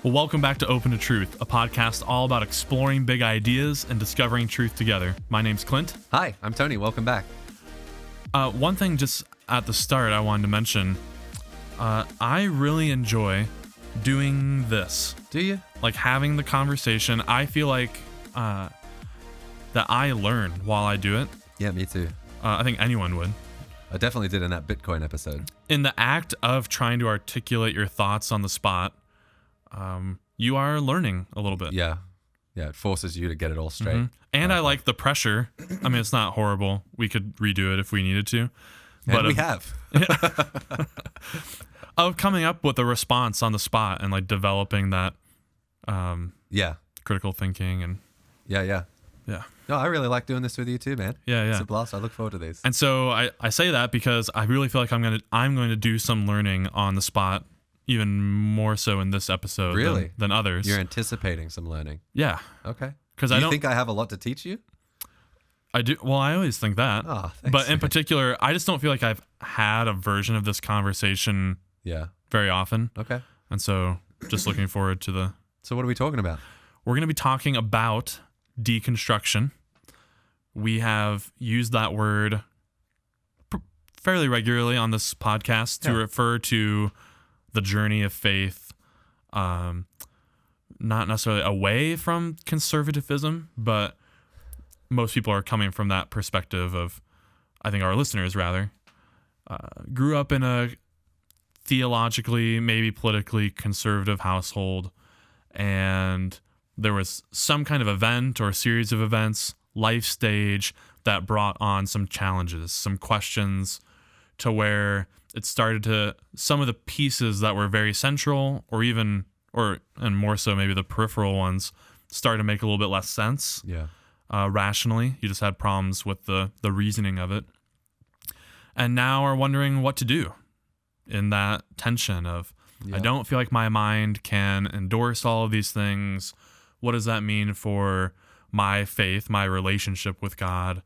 Well, welcome back to Open to Truth, a podcast all about exploring big ideas and discovering truth together. My name's Clint. Hi, I'm Tony. Welcome back. One thing just at the start I wanted to mention, I really enjoy doing this. Do you? Like having the conversation. I feel like that I learn while I do it. Yeah, me too. I think anyone would. I definitely did in that Bitcoin episode. In the act of trying to articulate your thoughts on the spot, you are learning a little bit. Yeah, it forces you to get it all straight. Mm-hmm. And I like the pressure. I mean, it's not horrible. We could redo it if we needed to. But we have. Of coming up with a response on the spot and like developing that critical thinking and Yeah. No, I really like doing this with you too, man. Yeah. It's a blast. I look forward to these. And so I say that because I really feel like I'm going to do some learning on the spot, even more so in this episode than others. You're anticipating some learning. Yeah. Okay. Because I don't think I have a lot to teach you. I do. Well, I always think that. Oh, thanks. But in particular, I just don't feel like I've had a version of this conversation very often. Okay. And so just looking forward to the... So what are we talking about? We're going to be talking about deconstruction. We have used that word fairly regularly on this podcast to refer to the journey of faith, not necessarily away from conservatism, but most people are coming from that perspective of, I think our listeners rather, grew up in a theologically, maybe politically conservative household, and there was some kind of event or series of events, life stage, that brought on some challenges, some questions, to where it started to, some of the pieces that were very central and more so maybe the peripheral ones, started to make a little bit less sense. Yeah. Rationally. You just had problems with the reasoning of it. And now are wondering what to do in that tension of, I don't feel like my mind can endorse all of these things. What does that mean for my faith, my relationship with God,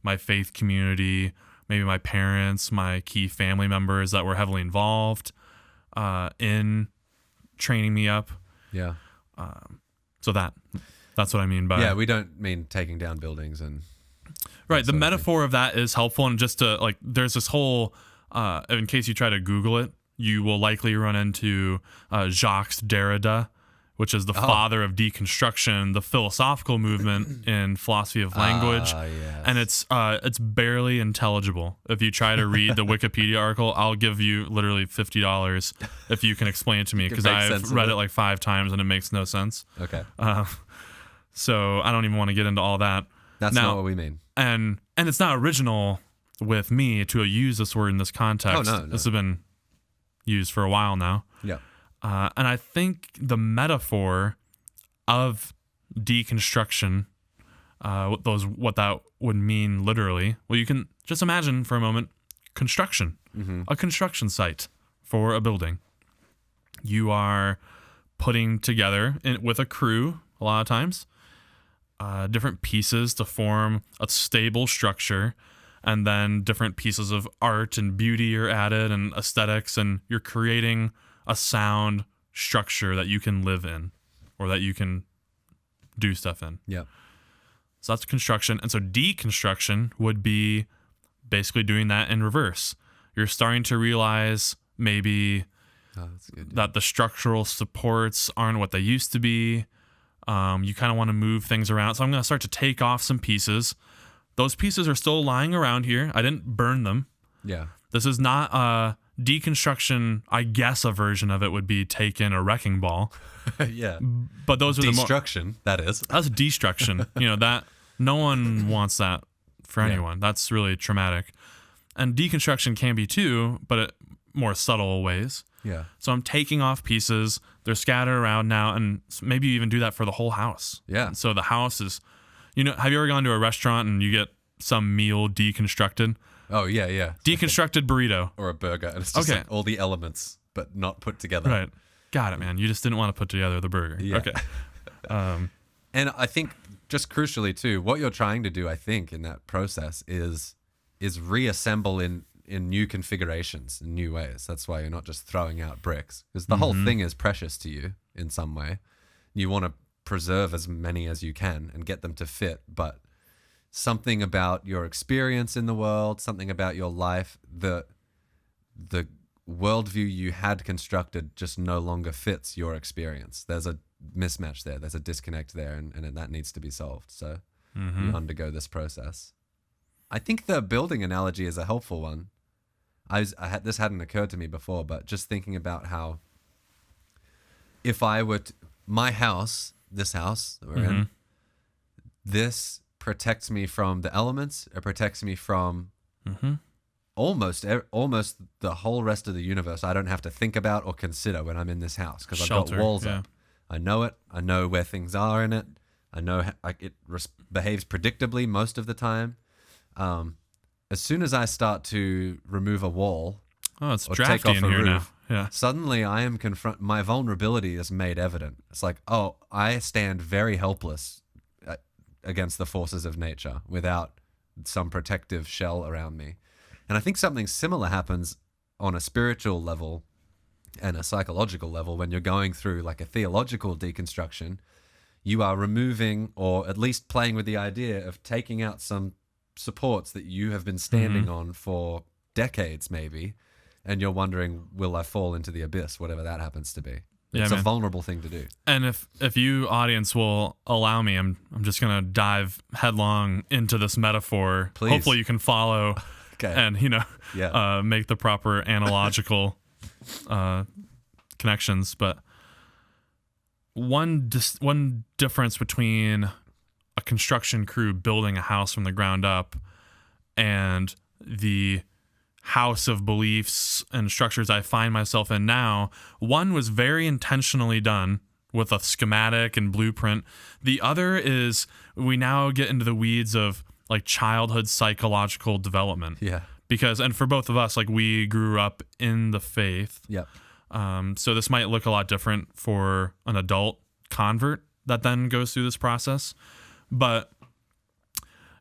my faith community, maybe my parents, my key family members that were heavily involved in training me up. Yeah. So that's what I mean by... Yeah, we don't mean taking down buildings and... Right, the metaphor of that is helpful, and just to, like, there's this whole... in case you try to Google it, you will likely run into Jacques Derrida, which is the father of deconstruction, the philosophical movement in philosophy of language. Yes. And it's barely intelligible. If you try to read the Wikipedia article, I'll give you literally $50 if you can explain it to me, because I've read it like 5 times and it makes no sense. Okay. So I don't even want to get into all that. That's not what we mean. And it's not original with me to use this word in this context. Oh, no. This has been used for a while now. Yeah. And I think the metaphor of deconstruction, what that would mean literally, well, you can just imagine for a moment construction, a construction site for a building. You are putting together with a crew a lot of times, different pieces to form a stable structure, and then different pieces of art and beauty are added and aesthetics, and you're creating a sound structure that you can live in or that you can do stuff in. Yeah. So that's construction. And so deconstruction would be basically doing that in reverse. You're starting to realize maybe that the structural supports aren't what they used to be. You kind of want to move things around. So I'm going to start to take off some pieces. Those pieces are still lying around here. I didn't burn them. Yeah. This is not deconstruction. I guess a version of it would be taking a wrecking ball. Yeah. But those are destruction, that is. That's destruction. That no one wants that for anyone. That's really traumatic. And deconstruction can be too, but more subtle ways. Yeah. So I'm taking off pieces. They're scattered around now, and maybe you even do that for the whole house. Yeah. And so the house is, have you ever gone to a restaurant and you get some meal deconstructed? Oh, yeah. Deconstructed burrito. Or a burger. And it's just like all the elements, but not put together. Right. Got it, man. You just didn't want to put together the burger. Yeah. Okay. And I think just crucially too, what you're trying to do, I think, in that process is reassemble in in new configurations, in new ways. That's why you're not just throwing out bricks, because the whole thing is precious to you in some way. You want to preserve as many as you can and get them to fit, but something about your experience in the world, something about your life, the worldview you had constructed just no longer fits your experience. There's a mismatch there. There's a disconnect there, and that needs to be solved. So you undergo this process. I think the building analogy is a helpful one. This hadn't occurred to me before, but just thinking about how if I were my house, this house that we're in, this protects me from the elements. It protects me from almost the whole rest of the universe. I don't have to think about or consider when I'm in this house because I've got walls up. I know it. I know where things are in it. I know it behaves predictably most of the time. As soon as I start to remove a wall it's or drafty take off in a here roof, now. suddenly I am my vulnerability is made evident. It's like, oh, I stand very helpless against the forces of nature without some protective shell around me. And I think something similar happens on a spiritual level and a psychological level when you're going through like a theological deconstruction. You are removing, or at least playing with the idea of taking out some supports that you have been standing on for decades maybe, and you're wondering, will I fall into the abyss, whatever that happens to be. It's a vulnerable thing to do. And if you audience will allow me, I'm just gonna dive headlong into this metaphor. Please. Hopefully you can follow and make the proper analogical connections. But one difference between a construction crew building a house from the ground up and the house of beliefs and structures I find myself in now, one was very intentionally done with a schematic and blueprint. The other is we now get into the weeds of like childhood psychological development. Yeah. Because, and for both of us, like we grew up in the faith. Yep. So this might look a lot different for an adult convert that then goes through this process. But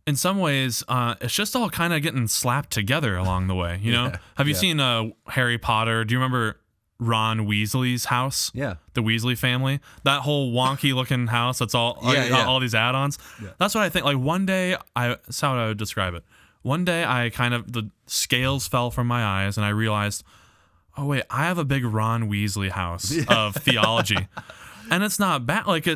in some ways, it's just all kind of getting slapped together along the way, you know? Have you seen Harry Potter? Do you remember Ron Weasley's house? Yeah. The Weasley family? That whole wonky looking house that's all these add-ons? Yeah. That's what I think. Like one day, that's how I would describe it. One day, the scales fell from my eyes and I realized, oh wait, I have a big Ron Weasley house of theology. And it's not bad. Like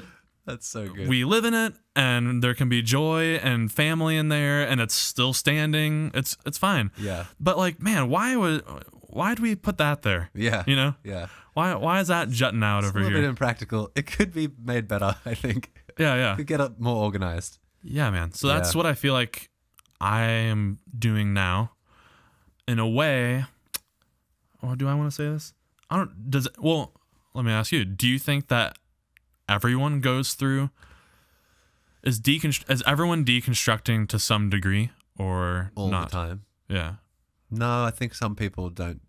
that's so good. We live in it, and there can be joy and family in there, and it's still standing. It's fine. Yeah. But like, man, why did we put that there? Yeah. You know? Yeah. Why is that jutting out over here? It's a little bit impractical. It could be made better, I think. Yeah. Could get it more organized. Yeah, man. So that's what I feel like I am doing now. In a way, or do I want to say this? Let me ask you. Do you think that everyone goes through is everyone deconstructing to some degree or all not? The time? Yeah. No, I think some people don't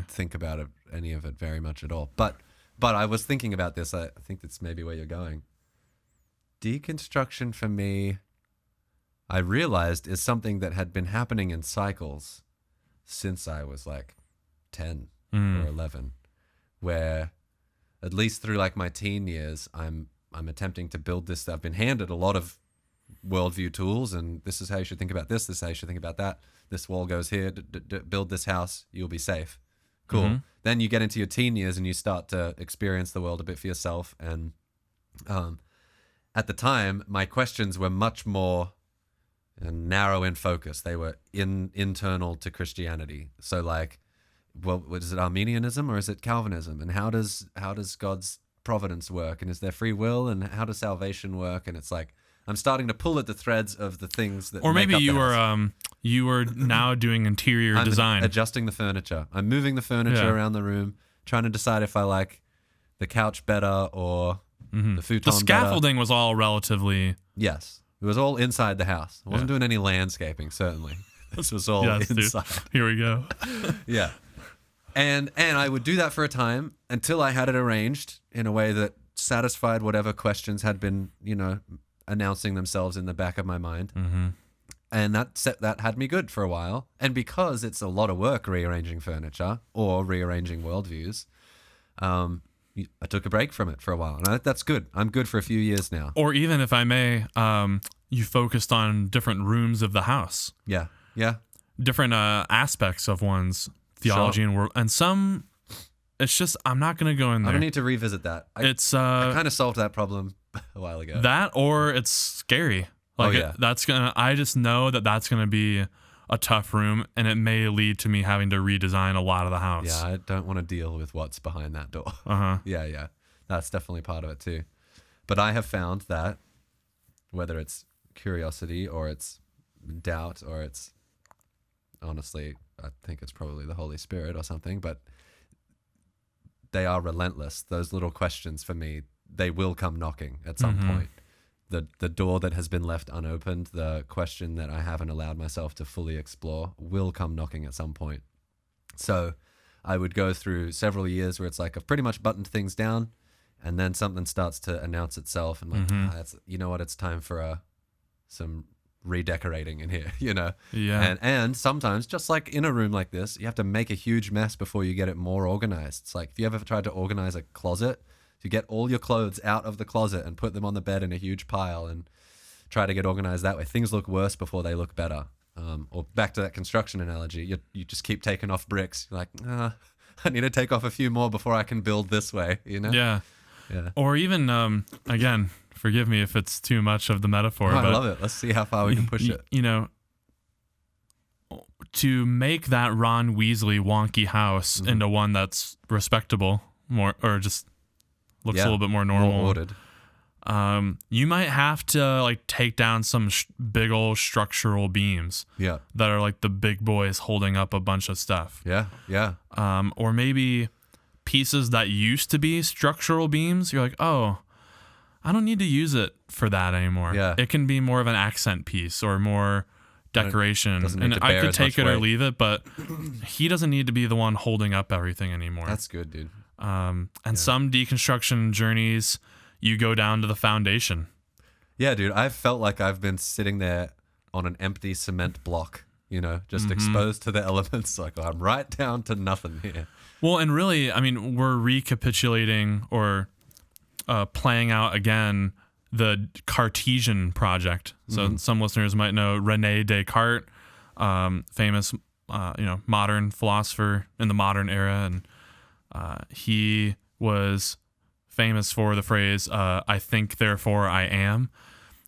think about any of it very much at all. But I was thinking about this. I think that's maybe where you're going. Deconstruction for me, I realized, is something that had been happening in cycles since I was like 10 or 11, where at least through like my teen years, I'm attempting to build this. I've been handed a lot of worldview tools, and this is how you should think about this. This is how you should think about that. This wall goes here. Build this house. You'll be safe. Cool. Then you get into your teen years and you start to experience the world a bit for yourself. And at the time, my questions were much more narrow in focus. They were internal to Christianity. So like, well, is it Arminianism or is it Calvinism? And how does God's providence work? And is there free will? And how does salvation work? And it's like I'm starting to pull at the threads of the things that. Or maybe you were now doing interior design, adjusting the furniture. I'm moving the furniture around the room, trying to decide if I like the couch better or the futon. The scaffolding was all relatively. Yes, it was all inside the house. I wasn't doing any landscaping. Certainly, this was all inside. Dude. Here we go. Yeah. And I would do that for a time until I had it arranged in a way that satisfied whatever questions had been, announcing themselves in the back of my mind. And that had me good for a while. And because it's a lot of work rearranging furniture or rearranging worldviews, I took a break from it for a while. And that's good. I'm good for a few years now. Or even, if I may, you focused on different rooms of the house. Yeah. Yeah. Different aspects of one's theology and world. And some, it's just, I'm not going to go in there. I don't need to revisit that. I kind of solved that problem a while ago. That, or it's scary. Like, I just know that that's going to be a tough room, and it may lead to me having to redesign a lot of the house. Yeah, I don't want to deal with what's behind that door. Yeah. That's definitely part of it too. But I have found that whether it's curiosity or it's doubt or it's, honestly, I think it's probably the Holy Spirit or something, but they are relentless. Those little questions for me, they will come knocking at some point. The door that has been left unopened, the question that I haven't allowed myself to fully explore, will come knocking at some point. So I would go through several years where it's like I've pretty much buttoned things down, and then something starts to announce itself, and like, you know what, it's time for some redecorating in here, you know? Yeah. And sometimes, just like in a room like this, you have to make a huge mess before you get it more organized. It's like, if you ever tried to organize a closet, you get all your clothes out of the closet and put them on the bed in a huge pile and try to get organized that way. Things look worse before they look better. Or back to that construction analogy, you just keep taking off bricks. You're like, I need to take off a few more before I can build this way, you know? Yeah. Or even, again, forgive me if it's too much of the metaphor. But I but love it. Let's see how far we can push it. You know, to make that Ron Weasley wonky house into one that's respectable, more, or just looks a little bit more normal. More ordered. You might have to like take down some big old structural beams. Yeah. That are like the big boys holding up a bunch of stuff. Yeah. Or maybe pieces that used to be structural beams. You're like, oh, I don't need to use it for that anymore. Yeah. It can be more of an accent piece or more decoration. And I could take it or leave it, but he doesn't need to be the one holding up everything anymore. That's good, dude. Some deconstruction journeys, you go down to the foundation. Yeah, dude. I've felt like I've been sitting there on an empty cement block, you know, just exposed to the elements. Like, I'm right down to nothing here. Well, and really, I mean, we're recapitulating or playing out again the Cartesian project. So some listeners might know René Descartes, famous, modern philosopher in the modern era, and he was famous for the phrase, I think, therefore I am.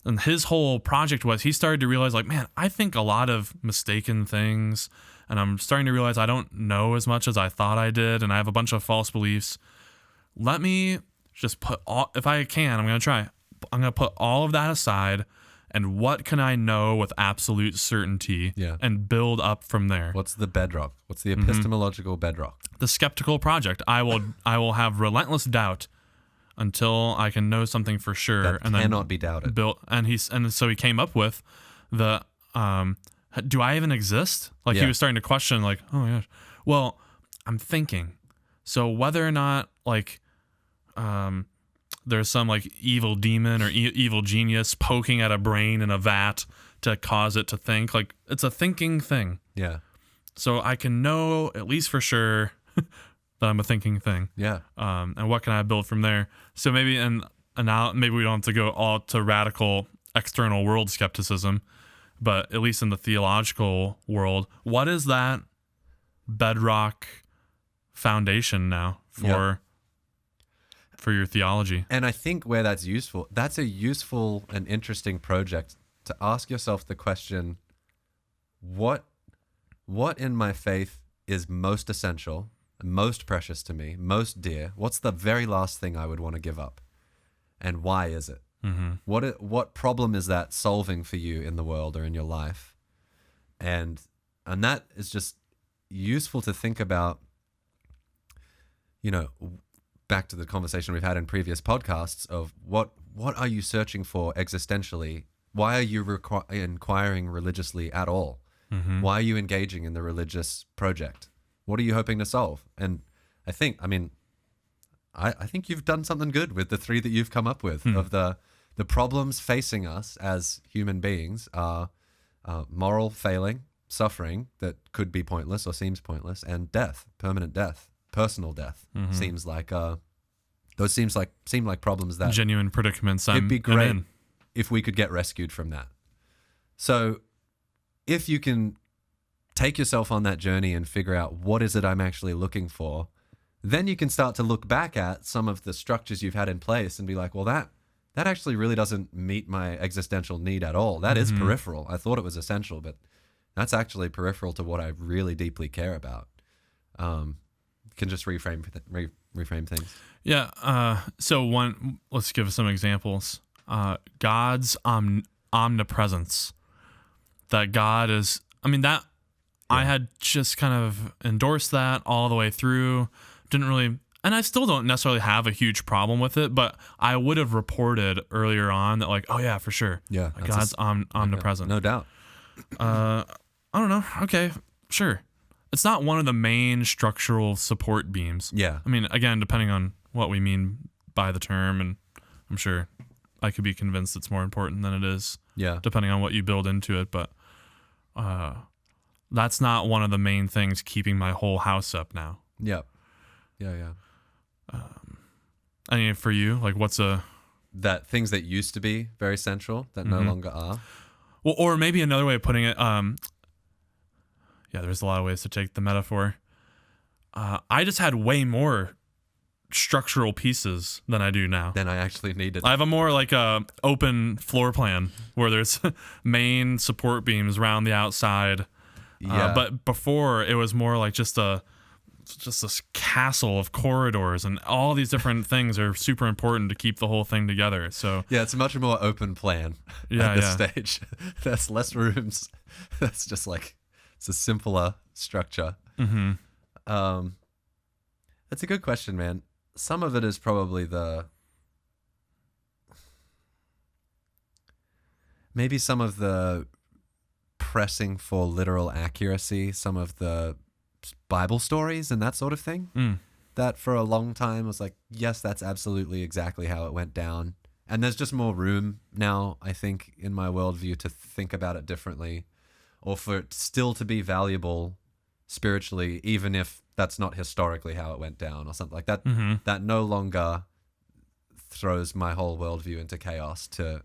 And his whole project was he started to realize, like, man, I think a lot of mistaken things, and I'm starting to realize I don't know as much as I thought I did, and I have a bunch of false beliefs. Let me just put all, if I can, I'm going to try. I'm going to put all of that aside, and what can I know with absolute certainty and build up from there? What's the bedrock? What's the epistemological bedrock? The skeptical project. I will have relentless doubt until I can know something for sure. That and cannot then be doubted. So he came up with the do I even exist? Like he was starting to question, like, oh my gosh. Well, I'm thinking. So whether or not like there's some like evil demon or evil genius poking at a brain in a vat to cause it to think, like it's a thinking thing. Yeah. So I can know at least for sure that I'm a thinking thing. Yeah. And what can I build from there? So maybe and now maybe we don't have to go all to radical external world skepticism, but at least in the theological world, what is that bedrock foundation now for your theology? And I think where that's a useful and interesting project to ask yourself the question, what in my faith is most essential, most precious to me, most dear? What's the very last thing I would want to give up? And why is it? What problem is that solving for you in the world or in your life? And that is just useful to think about, back to the conversation we've had in previous podcasts of what are you searching for existentially? Why are you inquiring religiously at all? Why are you engaging in the religious project? What are you hoping to solve? And I think you've done something good with the three that you've come up with of the problems facing us as human beings are moral failing, suffering that could be pointless or seems pointless, and death, permanent death, personal death. Seem like problems that genuine predicaments. It'd be I'm great in. if we could get rescued from that. So if you can take yourself on that journey and figure out what is it I'm actually looking for, then you can start to look back at some of the structures you've had in place and be like, well, that actually really doesn't meet my existential need at all. That is peripheral. I thought it was essential, but that's actually peripheral to what I really deeply care about. Can just reframe things. Yeah. So let's give some examples. God's omnipresence. That God is, I had just kind of endorsed that all the way through. Didn't really, and I still don't necessarily have a huge problem with it, but I would have reported earlier on that, like, oh yeah, for sure. Yeah. Like God's omnipresent. No doubt. I don't know. Okay, sure. It's not one of the main structural support beams. Yeah. Again, depending on what we mean by the term, and I'm sure I could be convinced it's more important than it is. Yeah. Depending on what you build into it, but that's not one of the main things keeping my whole house up now. Yep. Yeah. For you, like that things that used to be very central that no longer are. Well, or maybe another way of putting it, there's a lot of ways to take the metaphor. I just had way more structural pieces than I do now. Than I actually needed. I have a more like open floor plan where there's main support beams around the outside. Yeah. But before it was more like just this castle of corridors, and all these different things are super important to keep the whole thing together. So yeah, it's a much more open plan at this stage. There's less rooms. That's just like, it's a simpler structure. That's a good question, man. Some of it is probably maybe some of the pressing for literal accuracy, some of the Bible stories and that sort of thing. That for a long time was like, yes, that's absolutely exactly how it went down. And there's just more room now, I think, in my worldview to think about it differently, or for it still to be valuable spiritually, even if that's not historically how it went down or something like that. That no longer throws my whole worldview into chaos to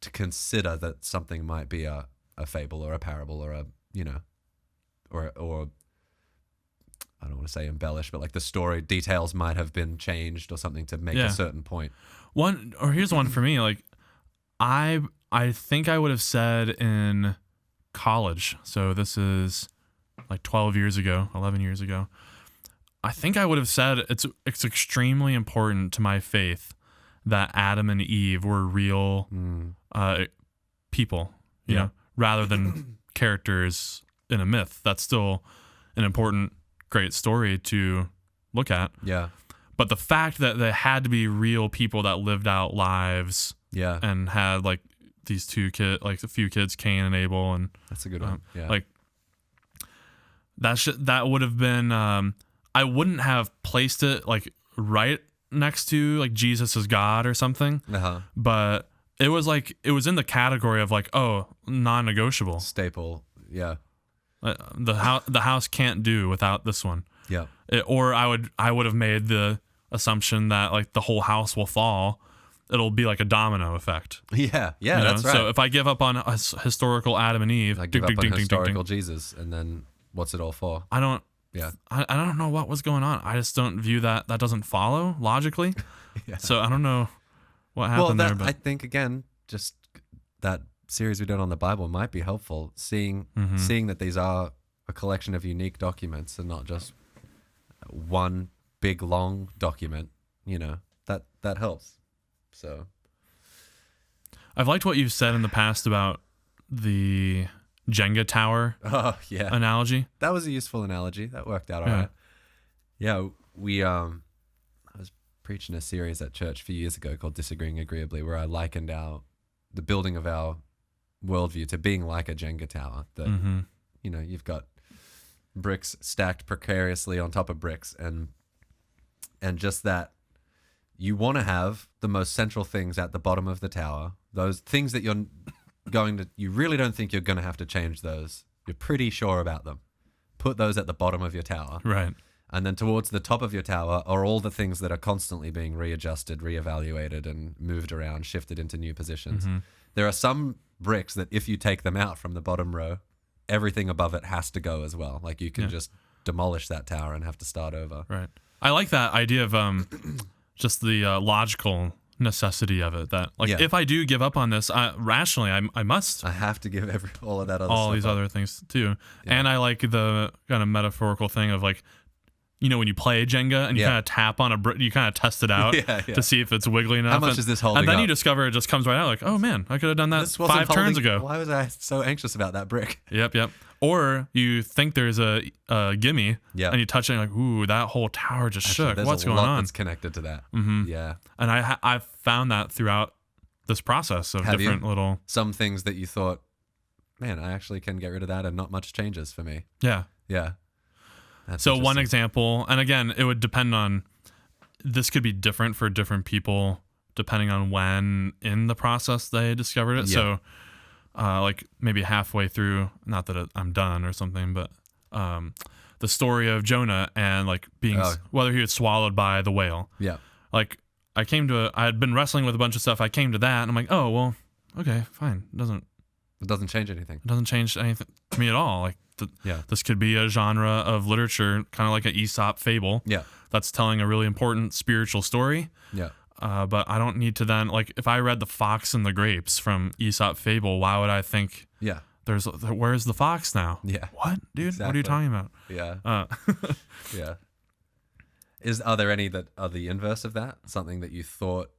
consider that something might be a fable or a parable or or I don't want to say embellish, but like the story details might have been changed or something to make a certain point. Here's one for me. Like I think I would have said in college, so this is like 11 years ago, I think I would have said it's extremely important to my faith that Adam and Eve were real people, you know, rather than characters in a myth. That's still an important, great story to look at. Yeah. But the fact that they had to be real people that lived out lives and had like these two kids, like a few kids, Cain and Abel, and that's a good one. Yeah. Like that would have been, I wouldn't have placed it like right next to like Jesus as God or something, but it was in the category of like, oh, non-negotiable staple. Yeah. The house can't do without this one. Yeah. Or I would have made the assumption that like the whole house will fall. It'll be like a domino effect. Yeah, that's right. So if I give up on a historical Adam and Eve, I give up on historical Jesus, and then what's it all for? I don't. Yeah. I don't know what was going on. I just don't view that doesn't follow logically. So I don't know what happened there. But I think again, just that series we did on the Bible might be helpful. Seeing that these are a collection of unique documents and not just one big long document. That helps. So I've liked what you've said in the past about the Jenga tower analogy. That was a useful analogy. That worked out all right. Yeah, we I was preaching a series at church a few years ago called Disagreeing Agreeably, where I likened the building of our worldview to being like a Jenga tower. That you've got bricks stacked precariously on top of bricks, and just that you want to have the most central things at the bottom of the tower, those things that you're you really don't think you're going to have to change those. You're pretty sure about them. Put those at the bottom of your tower. Right. And then towards the top of your tower are all the things that are constantly being readjusted, reevaluated, and moved around, shifted into new positions. Mm-hmm. There are some bricks that if you take them out from the bottom row, everything above it has to go as well. Like you can just demolish that tower and have to start over. Right. I like that idea of just the logical necessity of it. That like if I do give up on this, rationally, I must. I have to give all of that other all stuff these up. other things too. Yeah. And I like the kind of metaphorical thing of like, you know, when you play Jenga and you kind of tap on a brick, you kind of test it out to see if it's wiggly enough. How much is this holding And then up? you discover it just comes right out like, oh man, I could have done that This wasn't 5 turns ago. Why was I so anxious about that brick? Yep. Or you think there's a gimme and you touch it and you're like, ooh, that whole tower just shook. What's going on? That's connected to that. Mm-hmm. Yeah. And I've found that throughout this process of different little... Some things that you thought, man, I actually can get rid of that and not much changes for me. Yeah. Yeah. That's so one interesting. example, and again, it would depend on, this could be different for different people depending on when in the process they discovered it. Yeah. So like maybe halfway through, not that I'm done or something, but the story of Jonah and like being, whether he was swallowed by the whale. Yeah. Like I had been wrestling with a bunch of stuff. I came to that and I'm like, oh, well, okay, fine. It doesn't change anything. It doesn't change anything to me at all. Like this could be a genre of literature, kind of like an Aesop fable. Yeah. That's telling a really important spiritual story. Yeah. But I don't need to then, like, if I read The Fox and the Grapes from Aesop fable, why would I think where's the fox now? Yeah. What, dude? Exactly. What are you talking about? Yeah. Yeah. Are there any that are the inverse of that? Something that you thought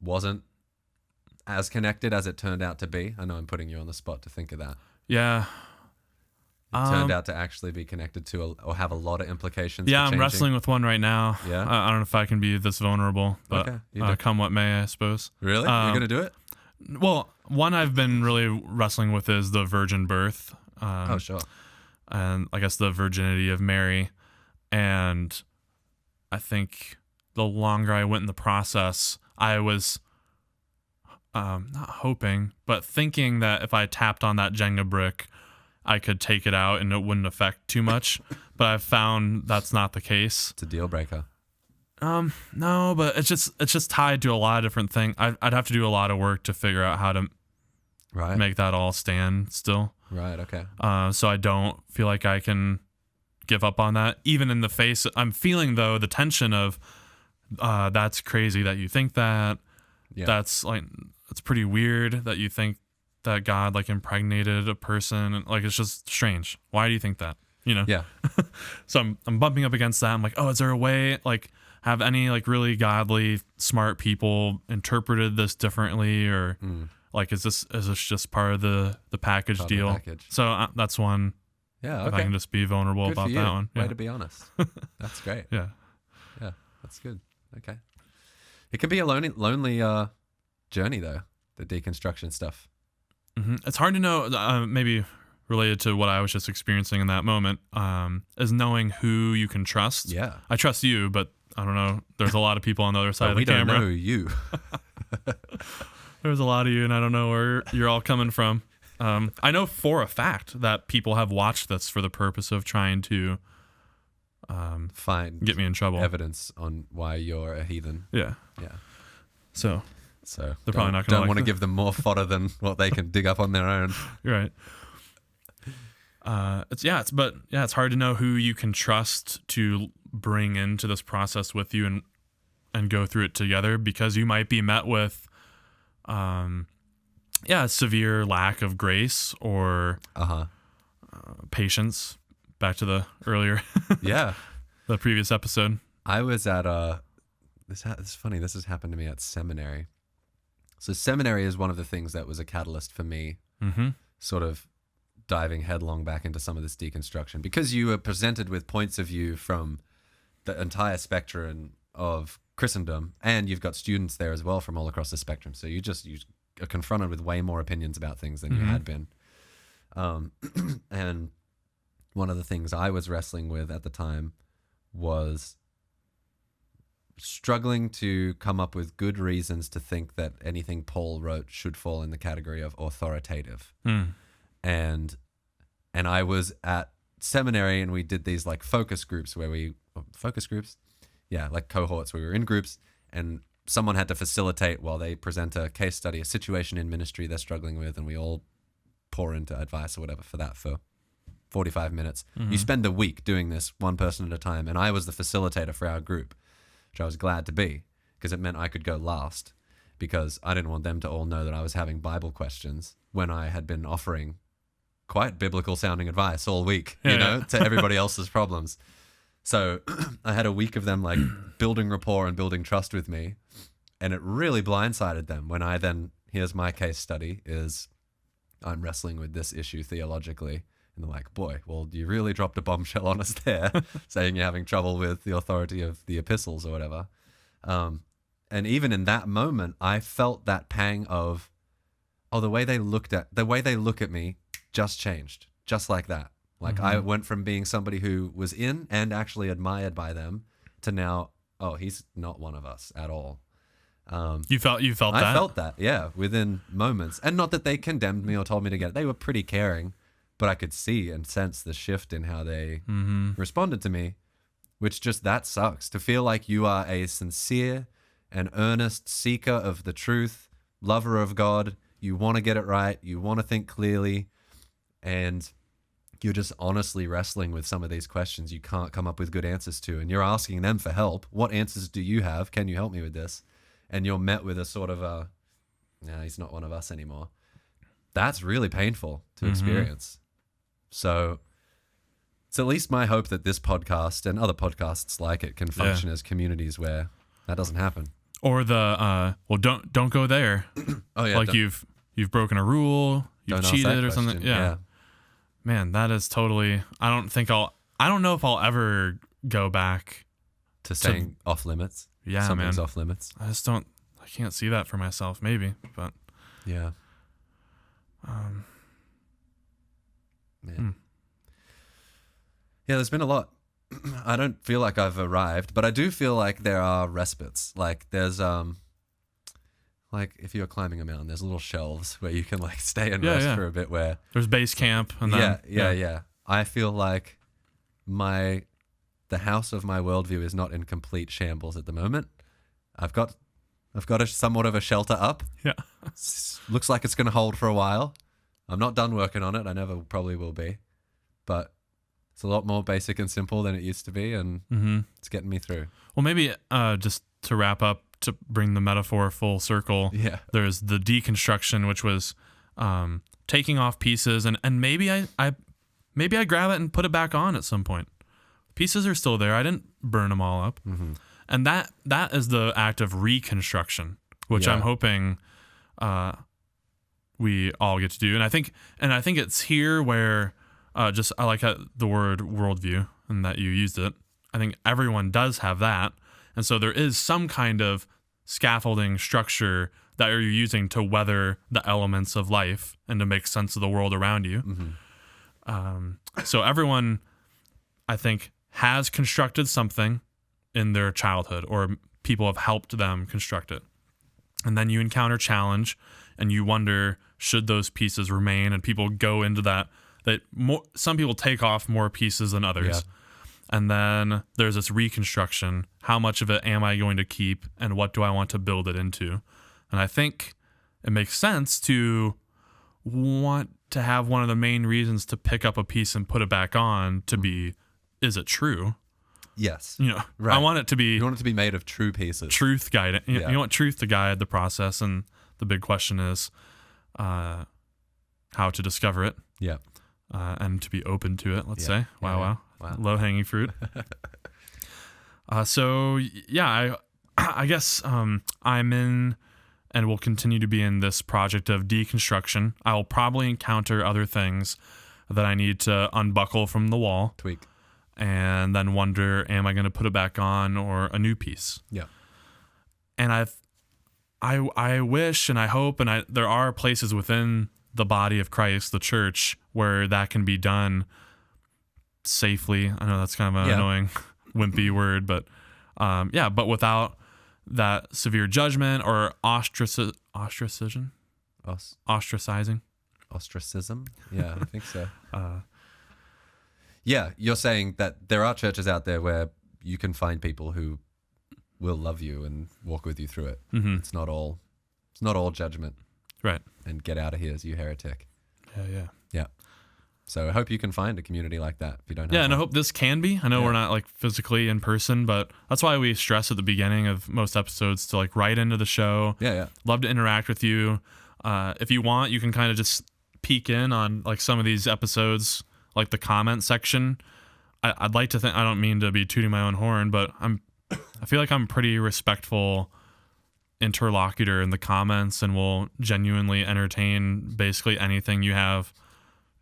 wasn't as connected as it turned out to be? I know I'm putting you on the spot to think of that. Yeah. It turned out to actually be connected to or have a lot of implications. Yeah, for I'm changing. wrestling with one right now. Yeah. I don't know if I can be this vulnerable, but come what may, I suppose. Really? You're going to do it? Well, one I've been really wrestling with is the virgin birth. Oh, sure. And I guess the virginity of Mary. And I think the longer I went in the process, I was not hoping, but thinking that if I tapped on that Jenga brick, I could take it out and it wouldn't affect too much. But I've found that's not the case. It's a deal breaker. No, but it's just tied to a lot of different things. I'd have to do a lot of work to figure out how to make that all stand still. Right. Okay. So I don't feel like I can give up on that, even in the face. I'm feeling though the tension of that's crazy that you think that. Yeah. That's like, it's pretty weird that you think that God like impregnated a person, and like it's just strange. Why do you think that? You know? Yeah. So I'm bumping up against that. I'm like, oh, is there a way like have any like really godly smart people interpreted this differently, or like is this just part of the package deal? So that's one. Yeah. Okay. If I can just be vulnerable good about for you. that one. Way to be honest. That's great. Yeah. Yeah. That's good. Okay. It can be a lonely journey though. The deconstruction stuff. Mm-hmm. It's hard to know, maybe related to what I was just experiencing in that moment, is knowing who you can trust. Yeah. I trust you, but I don't know. There's a lot of people on the other side of the camera. We don't know you. There's a lot of you, and I don't know where you're all coming from. I know for a fact that people have watched this for the purpose of trying to get me in trouble. Evidence on why you're a heathen. Yeah. Yeah. So they're probably not going to don't want to give them more fodder than what they can dig up on their own. You're right. It's hard to know who you can trust to bring into this process with you and go through it together, because you might be met with a severe lack of grace or patience. Back to the earlier the previous episode. I was at this is funny, this has happened to me at seminary. So seminary is one of the things that was a catalyst for me sort of diving headlong back into some of this deconstruction, because you were presented with points of view from the entire spectrum of Christendom, and you've got students there as well from all across the spectrum. So you are confronted with way more opinions about things than you had been. And one of the things I was wrestling with at the time was struggling to come up with good reasons to think that anything Paul wrote should fall in the category of authoritative. And I was at seminary, and we did these like focus groups like cohorts. We were in groups, and someone had to facilitate while they present a case study, a situation in ministry they're struggling with, and we all pour into advice or whatever for 45 minutes. You spend a week doing this one person at a time, and I was the facilitator for our group, which I was glad to be, because it meant I could go last, because I didn't want them to all know that I was having Bible questions when I had been offering quite biblical sounding advice all week, to everybody else's problems. So I had a week of them like building rapport and building trust with me, and it really blindsided them when I then, here's my case study, is I'm wrestling with this issue theologically. And they're like, boy, well, you really dropped a bombshell on us there, saying you're having trouble with the authority of the epistles or whatever. And even in that moment, I felt that pang of, the way they look at me just changed, just like that. Like I went from being somebody who was in and actually admired by them to now, he's not one of us at all. You felt that? I felt that, yeah, within moments. And not that they condemned me or told me to get it. They were pretty caring, but I could see and sense the shift in how they responded to me, which just, that sucks. To feel like you are a sincere and earnest seeker of the truth, lover of God, you want to get it right, you want to think clearly, and you're just honestly wrestling with some of these questions you can't come up with good answers to, and you're asking them for help. What answers do you have? Can you help me with this? And you're met with a sort of he's not one of us anymore. That's really painful to experience. So it's at least my hope that this podcast and other podcasts like it can function as communities where that doesn't happen. Or don't go there. Like you've broken a rule, you've cheated or something. Yeah. Man, that is totally, I don't know if I'll ever go back to saying off limits. Yeah, Something's man. off limits. I can't see that for myself, maybe, but. Yeah. Yeah, there's been a lot. I don't feel like I've arrived, but I do feel like there are respites. Like there's, like if you're climbing a mountain, there's little shelves where you can like stay and rest for a bit, where there's base camp. And then, yeah. I feel like the house of my worldview is not in complete shambles at the moment. I've got somewhat of a shelter up. Yeah. Looks like it's going to hold for a while. I'm not done working on it. I never probably will be, but it's a lot more basic and simple than it used to be, and it's getting me through. Well, maybe just to wrap up, to bring the metaphor full circle, there's the deconstruction, which was taking off pieces, and maybe I grab it and put it back on at some point. Pieces are still there. I didn't burn them all up. And that is the act of reconstruction, which I'm hoping we all get to do. And I think it's here where I like the word worldview and that you used it. I think everyone does have that. And so there is some kind of scaffolding structure that you're using to weather the elements of life and to make sense of the world around you. So everyone, I think, has constructed something in their childhood, or people have helped them construct it. And then you encounter challenge and you wonder, should those pieces remain? And people go into that some people take off more pieces than others. Yeah. And then there's this reconstruction. How much of it am I going to keep, and what do I want to build it into? And I think it makes sense to want to have one of the main reasons to pick up a piece and put it back on to be, is it true? Yes. Right. I want it to be... You want it to be made of true pieces. Truth guiding. You want truth to guide the process, and the big question is how to discover it. Yeah. And to be open to it, let's say. Wow. Low-hanging fruit. I guess I'm in and will continue to be in this project of deconstruction. I'll probably encounter other things that I need to unbuckle from the wall. Tweak. And then wonder, am I going to put it back on, or a new piece? Yeah. And I wish and I hope, and there are places within the body of Christ, the church, where that can be done safely. I know that's kind of an annoying, wimpy word, but Yeah, but without that severe judgment or ostracizing. Ostracism? Yeah, I think so. Yeah, you're saying that there are churches out there where you can find people who will love you and walk with you through it. Mm-hmm. It's not all judgment. Right. And get out of here, you heretic. Yeah. So I hope you can find a community like that if you don't have and I one. hope this can be. I know we're not like physically in person, but that's why we stress at the beginning of most episodes to like write into the show. Yeah. Love to interact with you. If you want, you can kind of just peek in on like some of these episodes, like the comment section. I'd like to think, I don't mean to be tooting my own horn, but I feel like I'm a pretty respectful interlocutor in the comments and will genuinely entertain basically anything you have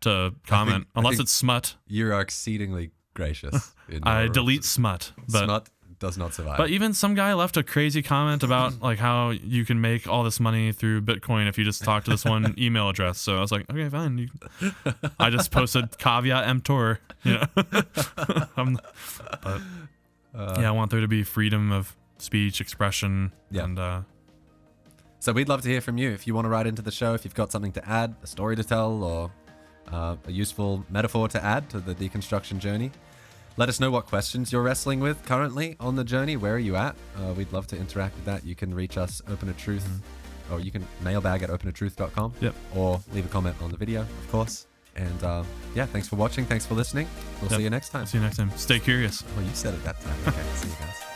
to comment, unless it's smut. You are exceedingly gracious. I delete smut, but smut does not survive. But even some guy left a crazy comment about like how you can make all this money through Bitcoin if you just talk to this one email address. So I was like, okay, fine. I just posted caveat emptor. Yeah, I want there to be freedom of speech, expression, and. So we'd love to hear from you. If you want to write into the show, if you've got something to add, a story to tell, or a useful metaphor to add to the deconstruction journey, let us know what questions you're wrestling with currently on the journey. Where are you at? We'd love to interact with that. You can reach us, Open a Truth, or you can mailbag at openatruth.com. Yep. Or leave a comment on the video, of course. And thanks for watching. Thanks for listening. We'll see you next time. See you next time. Stay curious. Oh, you said it that time. Okay, see you guys.